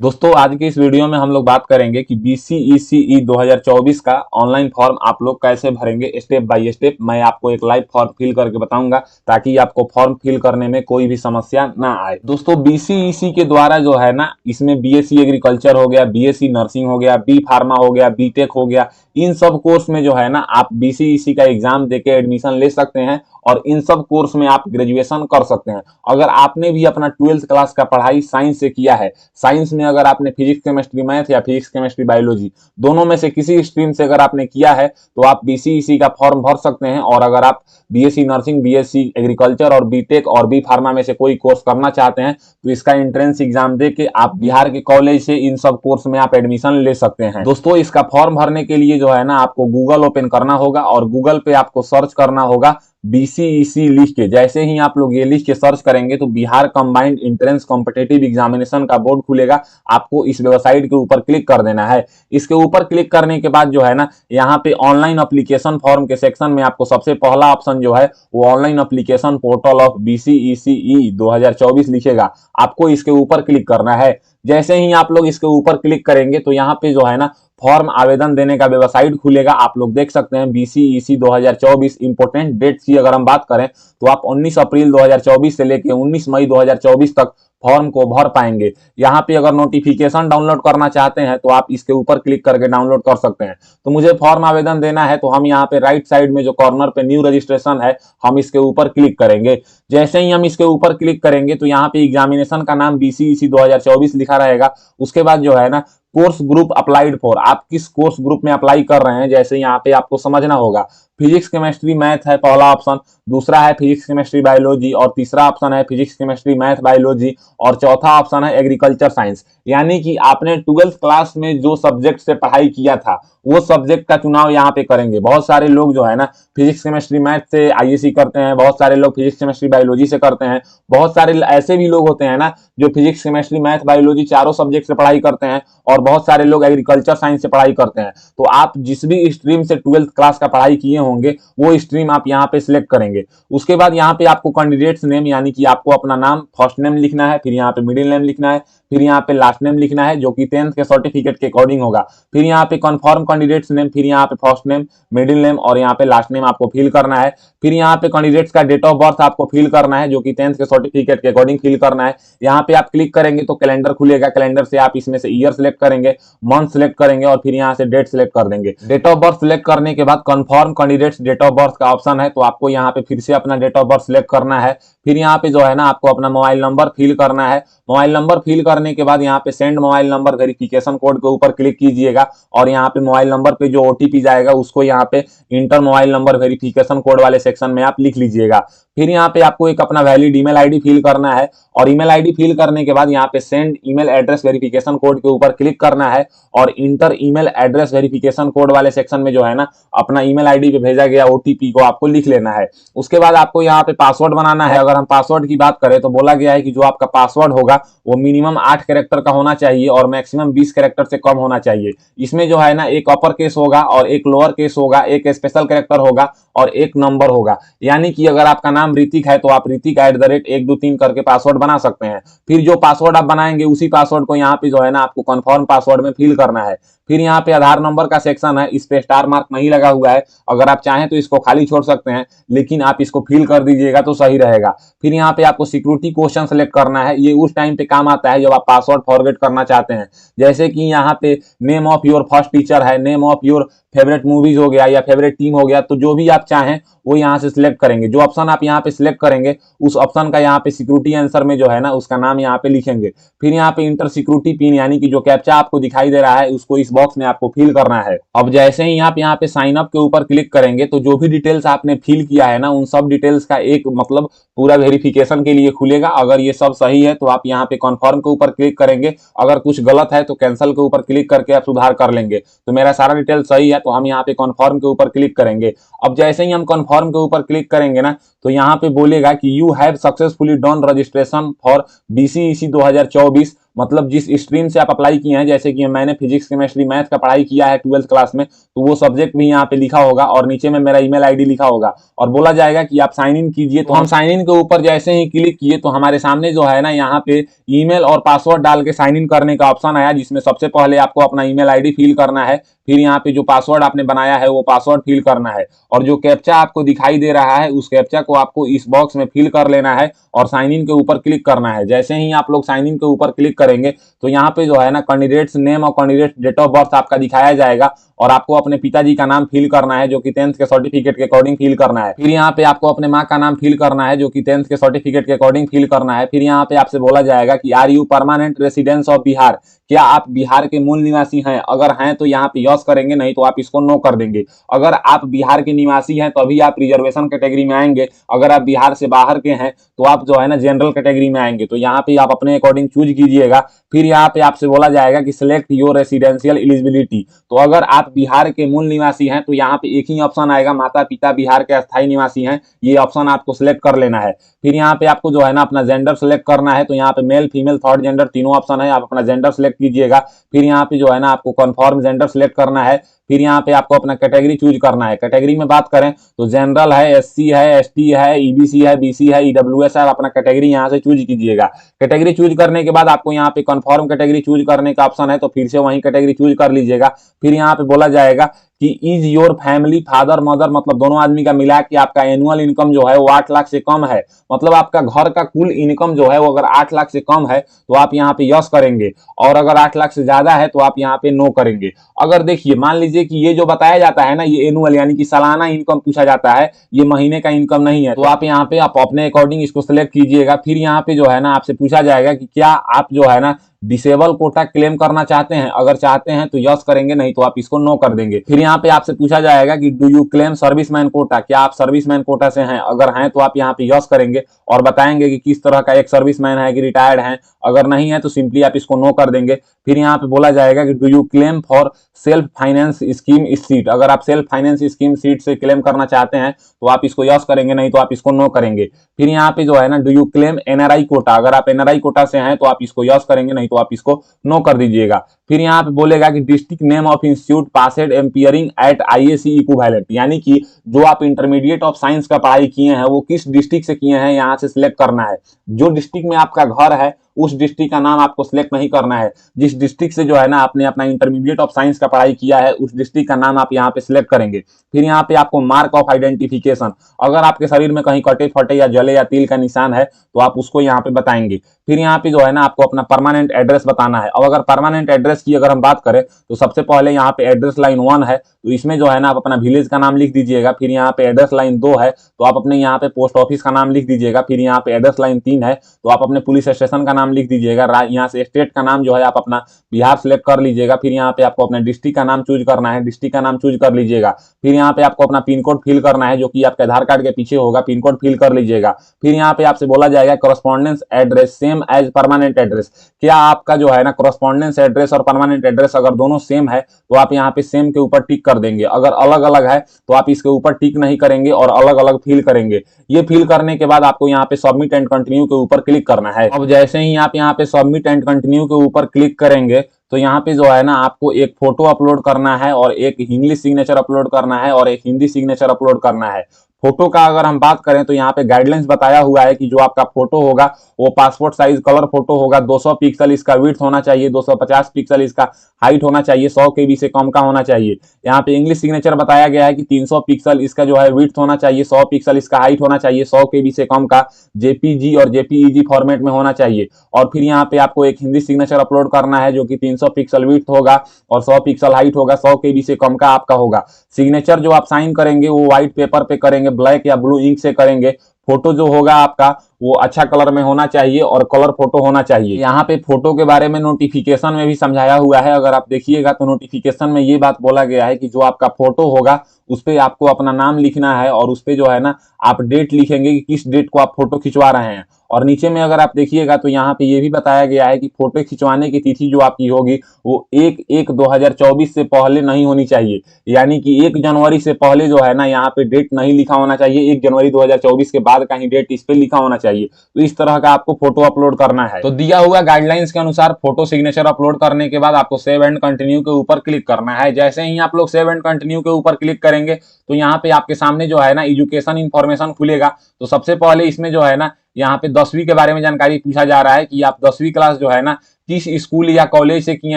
दोस्तों आज की इस वीडियो में हम लोग बात करेंगे कि BCECE 2024 का ऑनलाइन फॉर्म आप लोग कैसे भरेंगे स्टेप बाय स्टेप। मैं आपको एक लाइव फॉर्म फिल करके बताऊंगा ताकि आपको फॉर्म फिल करने में कोई भी समस्या ना आए। दोस्तों BCEC के द्वारा जो है ना, इसमें BSc एग्रीकल्चर हो गया, BSc नर्सिंग हो गया, बी फार्मा हो गया, बीटेक हो गया, इन सब कोर्स में जो है ना आप BCEC का एग्जाम देके एडमिशन ले सकते हैं और इन सब कोर्स में आप ग्रेजुएशन कर सकते हैं। अगर आपने भी अपना 12th क्लास का पढ़ाई साइंस से किया है, साइंस में अगर आपने फिजिक्स केमिस्ट्री मैथ या फिजिक्स केमिस्ट्री बायोलॉजी दोनों में से किसी स्ट्रीम से अगर आपने किया है तो आप BCEC का फॉर्म भर सकते हैं। और अगर आप BSc नर्सिंग, BSc एग्रीकल्चर और बीटेक और बी फार्मा में से कोई कोर्स करना चाहते हैं तो इसका एंट्रेंस एग्जाम दे के आप बिहार के कॉलेज से इन सब कोर्स में आप एडमिशन ले सकते हैं। दोस्तों इसका फॉर्म भरने के लिए जो है ना आपको गूगल ओपन करना होगा और गूगल पे आपको सर्च करना होगा BCEC लिख के। जैसे ही आप लोग ये लिख के सर्च करेंगे तो Bihar combined entrance competitive examination का बोर्ड खुलेगा। आपको इस वेबसाइट के ऊपर क्लिक कर देना है। इसके ऊपर क्लिक करने के बाद जो है ना यहाँ पे ऑनलाइन एप्लीकेशन फॉर्म के सेक्शन में आपको सबसे पहला ऑप्शन जो है वो online application portal of BCECE 2024 लिखेगा। आपको इसके ऊपर क्लिक करना है। जैसे ही आप लोग इसके ऊपर क्लिक करेंगे तो यहाँ पे जो है ना फॉर्म आवेदन देने का वेबसाइट खुलेगा। आप लोग देख सकते हैं BCEC 2024 इंपोर्टेंट डेट्स की अगर हम बात करें तो आप 19 अप्रैल 2024 से लेकर 19 मई 2024 तक फॉर्म को भर पाएंगे। यहाँ पे अगर नोटिफिकेशन डाउनलोड करना चाहते हैं तो आप इसके ऊपर क्लिक करके डाउनलोड कर सकते हैं। तो मुझे फॉर्म आवेदन देना है तो हम यहाँ पे राइट साइड में जो कॉर्नर पे न्यू रजिस्ट्रेशन है हम इसके ऊपर क्लिक करेंगे। जैसे ही हम इसके ऊपर क्लिक करेंगे तो यहाँ पे एग्जामिनेशन का नाम BCEC 2024 लिखा रहेगा। उसके बाद जो है ना कोर्स ग्रुप अप्लाइड फॉर, आप किस कोर्स ग्रुप में अप्लाई कर रहे हैं जैसे यहाँ पे आपको समझना होगा। फिजिक्स केमिस्ट्री मैथ है पहला ऑप्शन, दूसरा है फिजिक्स केमिस्ट्री बायोलॉजी और तीसरा ऑप्शन है फिजिक्स केमिस्ट्री मैथ बायोलॉजी और चौथा ऑप्शन है एग्रीकल्चर साइंस। यानी कि आपने 12th क्लास में जो सब्जेक्ट से पढ़ाई किया था वो सब्जेक्ट का चुनाव यहाँ पे करेंगे। बहुत सारे लोग जो है ना फिजिक्स केमिस्ट्री मैथ से ISC करते हैं, बहुत सारे लोग फिजिक्स केमिस्ट्री बायोलॉजी से करते हैं, बहुत सारे ऐसे भी लोग होते हैं ना जो फिजिक्स केमिस्ट्री मैथ बायोलॉजी चारों सब्जेक्ट से पढ़ाई करते हैं और बहुत सारे लोग एग्रीकल्चर साइंस से पढ़ाई करते हैं। तो आप जिस भी स्ट्रीम से 12th क्लास का पढ़ाई किए होंगे वो स्ट्रीम आप यहाँ पे सिलेक्ट करेंगे। उसके बाद यहाँ पे आपको कैंडिडेट्स नेम यानी कि आपको अपना नाम फर्स्ट नेम लिखना है, फिर यहाँ पे मिडिल नेम लिखना है, फिर यहाँ पे लास्ट नेम लिखना है जो कि 10th के सर्टिफिकेट के अकॉर्डिंग होगा। फिर यहाँ पे कंफर्म कैंडिडेट्स नेम, फिर यहाँ पे फर्स्ट नेम, मिडिल नेम और यहाँ पे लास्ट नेम आपको फिल करना है। फिर यहाँ पे कैंडिडेट्स का डेट ऑफ बर्थ आपको फिल करना है जो कि 10th के सर्टिफिकेट के अकॉर्डिंग फिल करना है। यहाँ पे आप क्लिक करेंगे तो कैलेंडर खुलेगा। कैलेंडर से आप इसमें से ईयर सिलेक्ट करेंगे, मंथ सिलेक्ट करेंगे और फिर यहाँ से डेट सिलेक्ट कर देंगे। डेट ऑफ बर्थ सिलेक्ट करने के बाद confirm candidates date of birth का ऑप्शन है तो आपको यहाँ पे फिर से अपना डेट ऑफ बर्थ सिलेक्ट करना है। फिर यहाँ पे जो है ना आपको अपना मोबाइल नंबर फिल करना है। मोबाइल नंबर फिल करने के बाद यहाँ पे send mobile number verification code के ऊपर क्लिक कीजिएगा और यहाँ पे मोबाइल नंबर पे जो OTP जाएगा उसको यहाँ पे inter mobile number verification code वाले सेक्शन में आप लिख लीजिएगा। फिर यहाँ पे आपको एक अपना वैलिड ईमेल आईडी फिल करना है और ईमेल आईडी फिल करने के बाद यहाँ पे send email address verification code के ऊपर क्लिक करना है और inter email address verification code वाले सेक्शन में जो है ना अपना ईमेल आईडी पे भेजा गया OTP को आपको लिख लेना है। उसके बाद आपको यहाँ पे पासवर्ड बनाना है। अगर हम पासवर्ड की बात करें तो बोला गया है कि जो आपका पासवर्ड होगा वो मिनिमम 8 कैरेक्टर का होना चाहिए और मैक्सिमम 20 कैरेक्टर से कम होना चाहिए। इसमें जो है ना एक अपर केस होगा और एक लोअर केस होगा, एक स्पेशल कैरेक्टर होगा और एक नंबर होगा। यानी कि अगर आपका नाम ऋतिक है तो आप ऋतिक @123 करके पासवर्ड बना सकते हैं। फिर जो पासवर्ड आप बनाएंगे उसी पासवर्ड को यहाँ पे जो है ना आपको कंफर्म पासवर्ड में फिल करना है। फिर यहाँ पे आधार नंबर का सेक्शन है, इस पे स्टार मार्क नहीं लगा हुआ है। अगर आप चाहें तो इसको खाली छोड़ सकते हैं लेकिन आप इसको फिल कर दीजिएगा तो सही रहेगा। फिर यहाँ पे आपको सिक्योरिटी क्वेश्चन सेलेक्ट करना है। ये उस टाइम पे काम आता है जब आप पासवर्ड फॉरगेट करना चाहते हैं। जैसे कि यहाँ पे name of your first teacher है, name of your favourite movies हो गया या फेवरेट टीम हो गया, तो जो भी आप चाहें वो यहाँ से सिलेक्ट करेंगे। जो ऑप्शन आप यहाँ पे सिलेक्ट करेंगे उस ऑप्शन का यहाँ पे सिक्योरिटी आंसर में जो है ना उसका नाम यहाँ पे लिखेंगे। फिर यहाँ पे इंटर सिक्योरिटी पिन यानी कि जो कैप्चा आपको दिखाई दे रहा है उसको इस बॉक्स में आपको फिल करना है। अब जैसे ही आप यहाँ पे साइन अप के ऊपर क्लिक करेंगे तो जो भी डिटेल्स आपने फिल किया है ना उन सब डिटेल्स का एक मतलब पूरा वेरिफिकेशन के लिए खुलेगा। अगर ये सब सही है तो आप यहाँ पे कंफर्म के ऊपर क्लिक करेंगे, अगर कुछ गलत है तो कैंसिल के ऊपर क्लिक करके आप सुधार कर लेंगे। तो मेरा सारा डिटेल सही है तो हम यहाँ पे कंफर्म के ऊपर क्लिक करेंगे। अब जैसे ही हम कंफर्म के ऊपर क्लिक करेंगे ना तो यहाँ पे बोलेगा कि you have successfully done registration for BCEC 2024 मतलब जिस स्ट्रीम से आप अप्लाई किए हैं, जैसे कि मैंने फिजिक्स केमिस्ट्री मैथ का पढ़ाई किया है 12th क्लास में, तो वो सब्जेक्ट भी यहाँ पे लिखा होगा और नीचे में मेरा ईमेल आईडी लिखा होगा और बोला जाएगा कि आप साइन इन कीजिए। तो हम साइन इन के ऊपर जैसे ही क्लिक किए तो हमारे सामने जो है ना यहाँ पे ईमेल और पासवर्ड डाल के साइन इन करने का ऑप्शन आया, जिसमें सबसे पहले आपको अपना ईमेल आईडी फिल करना है, फिर यहाँ पे जो पासवर्ड आपने बनाया है वो पासवर्ड फिल करना है और जो कैप्चा आपको दिखाई दे रहा है उस कैप्चा को आपको इस बॉक्स में फिल कर लेना है और साइन इन के ऊपर क्लिक करना है। जैसे ही आप लोग साइन इन के ऊपर क्लिक करेंगे तो यहाँ पे जो है ना कैंडिडेट्स नेम और कैंडिडेट डेट ऑफ बर्थ आपका दिखाया जाएगा और आपको अपने पिताजी का नाम फिल करना है जो कि 10th के सर्टिफिकेट के अकॉर्डिंग फिल करना है। फिर यहाँ पे आपको अपने माँ का नाम फिल करना है जो कि 10th के सर्टिफिकेट के अकॉर्डिंग फिल करना है। फिर यहाँ पे आपसे बोला जाएगा कि are you permanent residence of Bihar, क्या आप बिहार के मूल निवासी हैं? अगर हैं तो यहाँ पे यस करेंगे, नहीं तो आप इसको नो कर देंगे। अगर आप बिहार के निवासी हैं तो अभी आप रिजर्वेशन कैटेगरी में आएंगे, अगर आप बिहार से बाहर के हैं तो आप जो है ना जनरल कैटेगरी में आएंगे। तो यहाँ पे आप अपने अकॉर्डिंग चूज कीजिएगा। फिर यहाँ पे आपसे बोला जाएगा कि सिलेक्ट योर रेसिडेंशियल एलिजिबिलिटी, तो अगर आप बिहार के मूल निवासी हैं तो यहाँ पे एक ही ऑप्शन आएगा, माता पिता बिहार के अस्थायी निवासी हैं, ये ऑप्शन आपको सिलेक्ट कर लेना है। फिर यहाँ पे आपको जो है ना अपना जेंडर सेलेक्ट करना है, तो यहाँ पे मेल फीमेल थर्ड जेंडर तीनों ऑप्शन है, आप अपना जेंडर सेलेक्ट कीजिएगा। फिर यहाँ पे जो है ना आपको कन्फर्म जेंडर सेलेक्ट करना है। फिर यहाँ पे आपको अपना कैटेगरी चूज करना है। कैटेगरी में बात करें तो जनरल है, एससी है, एसटी है, ईबीसी है, बीसी है, ईडब्ल्यूएस है, अपना कैटेगरी यहाँ से चूज कीजिएगा। कैटेगरी चूज करने के बाद आपको यहाँ पे कन्फर्म कैटेगरी चूज करने का ऑप्शन है, तो फिर से वही कैटेगरी चूज कर लीजिएगा। फिर यहाँ पे बोला जाएगा कि is your family father mother, मतलब दोनों आदमी का मिला के आपका एनुअल इनकम जो है वो 8 लाख से कम है, मतलब आपका घर का कुल इनकम जो है वो अगर 8 लाख से कम है तो आप यहाँ पे यस करेंगे और अगर 8 लाख से ज्यादा है तो आप यहाँ पे नो करेंगे। अगर देखिए मान लीजिए कि ये जो बताया जाता है ना ये एनुअल यानी कि सालाना इनकम पूछा जाता है, ये महीने का इनकम नहीं है, तो आप यहाँ पे आप अपने अकॉर्डिंग इसको सिलेक्ट कीजिएगा। फिर यहाँ पे जो है ना आपसे पूछा जाएगा कि क्या आप जो है ना डिसेबल कोटा क्लेम करना चाहते हैं, अगर चाहते हैं तो यस करेंगे, नहीं तो आप इसको नो कर देंगे। फिर यहाँ पे आपसे पूछा जाएगा कि do you claim serviceman quota, क्या आप सर्विसमैन कोटा से हैं, अगर हैं तो आप यहाँ पे यस करेंगे और बताएंगे कि किस तरह का एक सर्विसमैन है कि रिटायर्ड है, अगर नहीं है तो सिंपली आप इसको नो कर देंगे। फिर यहाँ पे बोला जाएगा कि do you claim for self finance scheme seat, अगर आप सेल्फ फाइनेंस स्कीम सीट से क्लेम करना चाहते हैं तो आप इसको यस करेंगे, नहीं तो आप इसको नो करेंगे। फिर यहाँ पे जो है ना do you claim NRI quota, अगर आप एनआरआई कोटा से हैं तो आप इसको यस करेंगे, नहीं तो आप इसको नो कर दीजिएगा। फिर यहाँ पे बोलेगा कि district name of institute passed appearing at IAC equivalent, यानी कि जो आप इंटरमीडिएट ऑफ साइंस का पढ़ाई किए हैं वो किस डिस्ट्रिक्ट से किए हैं यहाँ से सिलेक्ट करना है। जो डिस्ट्रिक्ट में आपका घर है उस डिस्ट्रिक्ट का नाम आपको सिलेक्ट नहीं करना है, जिस डिस्ट्रिक्ट से जो है ना आपने अपना इंटरमीडिएट ऑफ साइंस का पढ़ाई किया है उस डिस्ट्रिक्ट का नाम आप यहाँ पे सिलेक्ट करेंगे। फिर यहाँ पे आपको मार्क ऑफ आइडेंटिफिकेशन, अगर आपके शरीर में कहीं कटे फटे या जले या तिल का निशान है तो आप उसको यहाँ पे बताएंगे। फिर यहाँ पे जो है ना आपको अपना परमानेंट एड्रेस बताना है। अब अगर परमानेंट एड्रेस की अगर हम बात करें तो सबसे पहले यहाँ पे एड्रेस लाइन 1 है तो इसमें जो है ना आप अपना विलेज का नाम लिख दीजिएगा। फिर यहाँ पे एड्रेस लाइन 2 है तो आप अपने यहाँ पे पोस्ट ऑफिस का नाम लिख दीजिएगा। फिर यहाँ पे एड्रेस लाइन 3 है तो आप अपने पुलिस स्टेशन का नाम लिख दीजिएगा। यहाँ से स्टेट का नाम जो है आप अपना बिहार सेलेक्ट कर लीजिएगा। फिर यहाँ पे आपको अपने डिस्ट्रिक्ट का नाम चूज करना है, डिस्ट्रिक्ट का नाम चूज कर लीजिएगा। फिर यहाँ पे आपको अपना पिन कोड फिल करना है जो कि आपके आधार कार्ड के पीछे होगा, पिन कोड फिल कर लीजिएगा। फिर यहाँ पे आपसे बोला जाएगा correspondence address same as permanent address, क्या आपका जो है ना करस्पॉन्डेंस एड्रेस और परमानेंट एड्रेस अगर दोनों सेम है तो आप यहाँ पे सेम के ऊपर टिक कर देंगे, अगर अलग अलग है तो आप इसके ऊपर टिक नहीं करेंगे और अलग अलग फिल करेंगे। ये फिल करने के बाद आपको यहाँ पे सबमिट एंड कंटिन्यू के ऊपर क्लिक करना है। अब जैसे ही आप यहाँ पे सबमिट एंड कंटिन्यू के ऊपर क्लिक करेंगे तो यहाँ पे जो है ना आपको एक फोटो अपलोड करना है और एक इंग्लिश सिग्नेचर अपलोड करना है और एक हिंदी सिग्नेचर अपलोड करना है। फोटो का अगर हम बात करें तो यहाँ पे गाइडलाइंस बताया हुआ है कि जो आपका फोटो होगा वो पासपोर्ट साइज कलर फोटो होगा, 200 पिक्सल इसका विड्थ होना चाहिए, 250 पिक्सल इसका हाइट होना चाहिए, 100 केबी से कम का होना चाहिए। यहाँ पे इंग्लिश सिग्नेचर बताया गया है कि 300 पिक्सल इसका जो है विड्थ होना चाहिए, 100 पिक्सल इसका हाइट होना चाहिए, 100 केबी से कम का जेपीजी और जेपीईजी फॉर्मेट में होना चाहिए। और फिर यहाँ पे आपको एक हिंदी सिग्नेचर अपलोड करना है जो कि 300 पिक्सल विड्थ होगा और 100 पिक्सल हाइट होगा, 100 केबी से कम का आपका होगा। सिग्नेचर जो आप साइन करेंगे वो व्हाइट पेपर पे करेंगे, ब्लैक या ब्लू इंक से करेंगे। फोटो जो होगा आपका वो अच्छा कलर में होना चाहिए और कलर फोटो होना चाहिए। यहाँ पे फोटो के बारे में नोटिफिकेशन में भी समझाया हुआ है, अगर आप देखिएगा तो नोटिफिकेशन में ये बात बोला गया है कि जो आपका फोटो होगा उस पे आपको अपना नाम लिखना है और उस पे जो है ना आप डेट लिखेंगे कि किस डेट को आप फोटो खिंचवा रहे हैं और नीचे में अगर आप देखिएगा तो यहाँ पे ये भी बताया गया है कि फोटो खिंचवाने की तिथि जो आपकी होगी वो 1/1/2024 से पहले नहीं होनी चाहिए, यानी कि 1 जनवरी से पहले जो है ना यहाँ पे डेट नहीं लिखा होना चाहिए, 1 जनवरी 2024 के बाद का ही डेट इस पे लिखा होना चाहिए। तो इस तरह का आपको फोटो अपलोड करना है। तो दिया हुआ गाइडलाइंस के अनुसार फोटो सिग्नेचर अपलोड करने के बाद आपको सेव एंड कंटिन्यू के ऊपर क्लिक करना है। जैसे ही आप लोग सेव एंड कंटिन्यू के ऊपर क्लिक करेंगे तो यहाँ पे आपके सामने जो है ना एजुकेशन इंफॉर्मेशन खुलेगा। तो सबसे पहले इसमें जो है ना यहाँ पे 10वीं के बारे में जानकारी पूछा जा रहा है कि आप 10वीं क्लास जो है ना किस स्कूल या कॉलेज से किए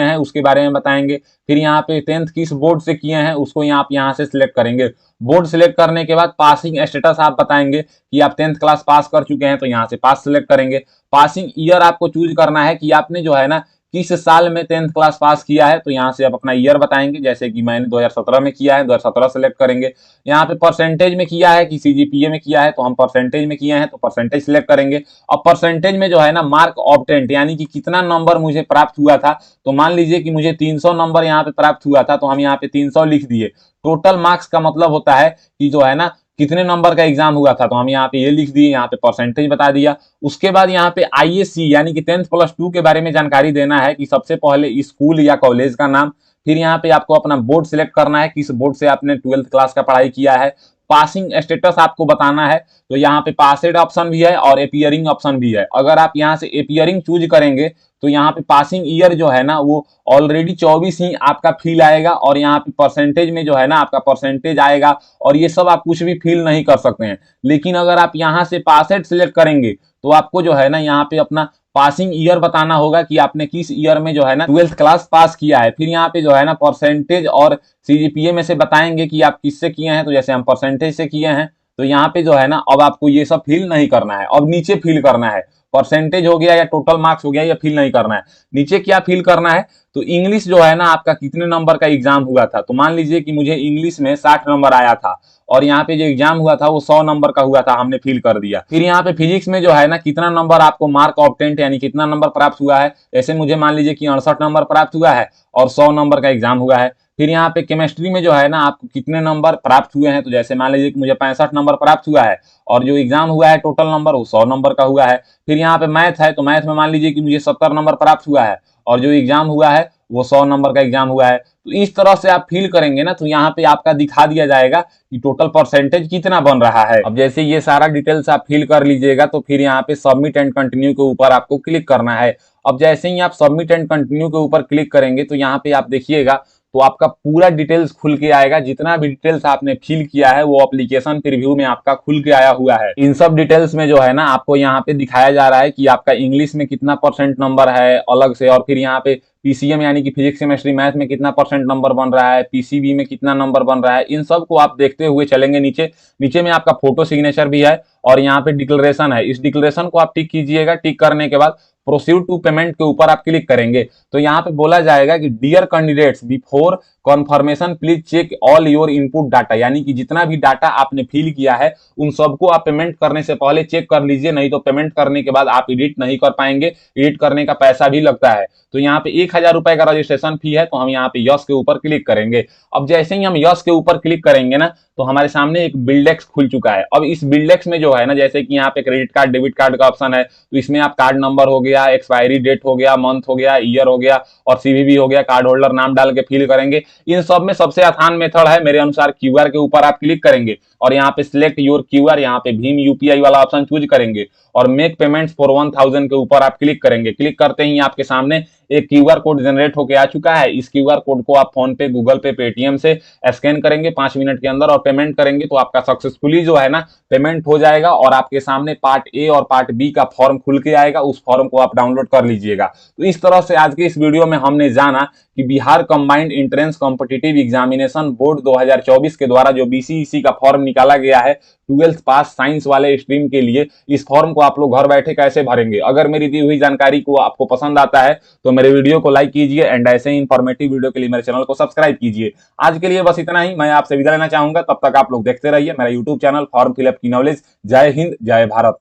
हैं उसके बारे में बताएंगे। फिर यहाँ पे 10th किस बोर्ड से किए हैं उसको आप यहाँ से सिलेक्ट करेंगे। बोर्ड सिलेक्ट करने के बाद पासिंग स्टेटस आप बताएंगे कि आप 10th क्लास पास कर चुके हैं, तो यहाँ से पास सिलेक्ट करेंगे। पासिंग ईयर आपको चूज करना है कि आपने जो है ना किस साल में 10th क्लास पास किया है, तो यहाँ से आप अपना ईयर बताएंगे। जैसे कि मैंने 2017 में किया है, 2017 सेलेक्ट करेंगे। यहाँ पे परसेंटेज में किया है कि सीजीपीए में किया है, तो हम परसेंटेज में किए हैं तो परसेंटेज सिलेक्ट करेंगे। अब परसेंटेज में जो है ना मार्क ऑब्टेंट यानी कि कितना नंबर मुझे प्राप्त हुआ था, तो मान लीजिए कि मुझे 300 नंबर यहाँ पे प्राप्त हुआ था, तो हम यहाँ पे 300 लिख दिए। टोटल मार्क्स का मतलब होता है कि जो है ना कितने नंबर का एग्जाम हुआ था, तो हम यहाँ पे ये लिख दिए, यहाँ पे परसेंटेज बता दिया। उसके बाद यहाँ पे आईएससी यानी कि 10th+2 के बारे में जानकारी देना है कि सबसे पहले स्कूल या कॉलेज का नाम। फिर यहाँ पे आपको अपना बोर्ड सिलेक्ट करना है, किस बोर्ड से आपने 12th क्लास का पढ़ाई किया है। पासिंग स्टेटस आपको बताना है, तो यहाँ पे पासेड ऑप्शन भी है और एपियरिंग ऑप्शन भी है। अगर आप यहाँ से एपियरिंग चूज करेंगे तो यहाँ पे पासिंग ईयर जो है ना वो ऑलरेडी 24 ही आपका फिल आएगा, और यहाँ पे परसेंटेज में जो है ना आपका परसेंटेज आएगा, और ये सब आप कुछ भी फिल नहीं कर सकते हैं। लेकिन अगर आप यहाँ से पासेड सिलेक्ट करेंगे तो आपको जो है ना यहाँ पे अपना पासिंग ईयर बताना होगा कि आपने किस ईयर में जो है ना 12th क्लास पास किया है। फिर यहाँ पे जो है ना परसेंटेज और सीजीपीए में से बताएंगे कि आप किससे किए हैं, तो जैसे हम परसेंटेज से किए हैं तो यहाँ पे जो है ना अब आपको ये सब फिल नहीं करना है, अब नीचे फिल करना है। परसेंटेज हो गया या टोटल मार्क्स हो गया, या फिल नहीं करना है। नीचे क्या फिल करना है, तो इंग्लिश जो है ना आपका कितने नंबर का एग्जाम हुआ था, तो मान लीजिए कि मुझे इंग्लिश में 60 नंबर आया था, और यहाँ पे जो एग्जाम हुआ था वो 100 नंबर का हुआ था, हमने फिल कर दिया। फिर यहाँ पे फिजिक्स में जो है ना कितना नंबर आपको मार्क ऑब्टेंट यानी कितना नंबर प्राप्त हुआ है, ऐसे मुझे मान लीजिए कि 68 नंबर प्राप्त हुआ है और 100 नंबर का एग्जाम हुआ है। फिर यहाँ पे केमिस्ट्री में जो है ना आपको कितने नंबर प्राप्त हुए हैं, तो जैसे मान लीजिए कि मुझे 65 नंबर प्राप्त हुआ है, और जो एग्जाम हुआ है टोटल नंबर वो 100 नंबर का हुआ है। फिर यहाँ पे मैथ है, तो मैथ में मान लीजिए कि मुझे 70 नंबर प्राप्त हुआ है, और जो एग्जाम हुआ है वो 100 नंबर का एग्जाम हुआ है। तो इस तरह से आप फिल करेंगे ना, तो यहाँ पे आपका दिखा दिया जाएगा कि टोटल परसेंटेज कितना बन रहा है। अब जैसे ये सारा डिटेल्स आप फिल कर लीजिएगा, तो फिर यहाँ पे सबमिट एंड कंटिन्यू के ऊपर आपको क्लिक करना है। अब जैसे ही आप सबमिट एंड कंटिन्यू के ऊपर क्लिक करेंगे तो यहाँ पे आप देखिएगा तो आपका पूरा डिटेल्स खुल के आएगा। जितना भी डिटेल्स आपने फिल किया है वो एप्लीकेशन प्रीव्यू में आपका खुल के आया हुआ है। इन सब डिटेल्स में जो है ना आपको यहाँ पे दिखाया जा रहा है कि आपका इंग्लिश में कितना % नंबर है अलग से, और फिर यहाँ पे पीसीएम यानी कि फिजिक्स केमिस्ट्री मैथ में कितना % नंबर बन रहा है, पीसीबी में कितना नंबर बन रहा है। इन सब को आप देखते हुए चलेंगे। नीचे में आपका फोटो सिग्नेचर भी है, और यहाँ पे डिक्लेरेशन है। इस डिक्लेरेशन को आप टिक कीजिएगा। टिक करने के बाद प्रोसीड टू पेमेंट के ऊपर आप क्लिक करेंगे, तो यहाँ पे बोला जाएगा कि dear candidates before confirmation please check all your input data, यानी कि जितना भी डाटा आपने फिल किया है उन सबको आप पेमेंट करने से पहले चेक कर लीजिए, नहीं तो पेमेंट करने के बाद आप एडिट नहीं कर पाएंगे। एडिट करने का पैसा भी लगता है। तो यहाँ पे 1000 रुपए का रजिस्ट्रेशन फी है, तो हम यहाँ पे यस के ऊपर क्लिक करेंगे। अब जैसे ही हम यस के ऊपर क्लिक करेंगे ना, तो हमारे सामने एक बिल्डेक्स खुल चुका है। अब इस बिल्डेक्स में जो है ना, जैसे कि यहाँ पे क्रेडिट कार्ड डेबिट कार्ड का ऑप्शन है, तो इसमें आप कार्ड नंबर हो गया, एक्सपायरी डेट हो गया, मंथ हो गया, ईयर हो गया, और सीवीवी हो गया, कार्ड होल्डर नाम डाल के फिल करेंगे। इन सब में सबसे आसान मेथड है मेरे अनुसार क्यूआर के ऊपर आप क्लिक करेंगे, और यहाँ पे सिलेक्ट योर क्यूआर, यहाँ पे भीम यूपीआई वाला ऑप्शन चूज करेंगे, और मेक पेमेंट्स फॉर 1000 के ऊपर आप क्लिक करेंगे। क्लिक करते ही आपके सामने एक क्यूआर कोड जनरेट होकर आ चुका है। इस क्यूआर कोड को आप फोन पे, गूगल पे, पेटीएम से स्कैन करेंगे 5 मिनट के अंदर, और पेमेंट करेंगे तो आपका सक्सेसफुली जो है ना पेमेंट हो जाएगा, और आपके सामने पार्ट ए और पार्ट बी का फॉर्म खुल के आएगा। उस फॉर्म को आप डाउनलोड कर लीजिएगा। तो इस तरह से आज के इस वीडियो में हमने जाना कि Bihar combined entrance competitive examination board 2024 के द्वारा जो बीसीईसी का फॉर्म निकाला गया है 12th पास साइंस वाले स्ट्रीम के लिए, इस फॉर्म को आप लोग घर बैठे कैसे भरेंगे। अगर मेरी दी हुई जानकारी को आपको पसंद आता है तो मेरे वीडियो को लाइक कीजिए, एंड ऐसे ही इंफॉर्मेटिव वीडियो के लिए मेरे चैनल को सब्सक्राइब कीजिए। आज के लिए बस इतना ही, मैं आपसे विदा लेना चाहूंगा। तब तक आप लोग देखते रहिए मेरा यूट्यूब चैनल फॉर्म फिलअप की नॉलेज। जय हिंद, जय भारत।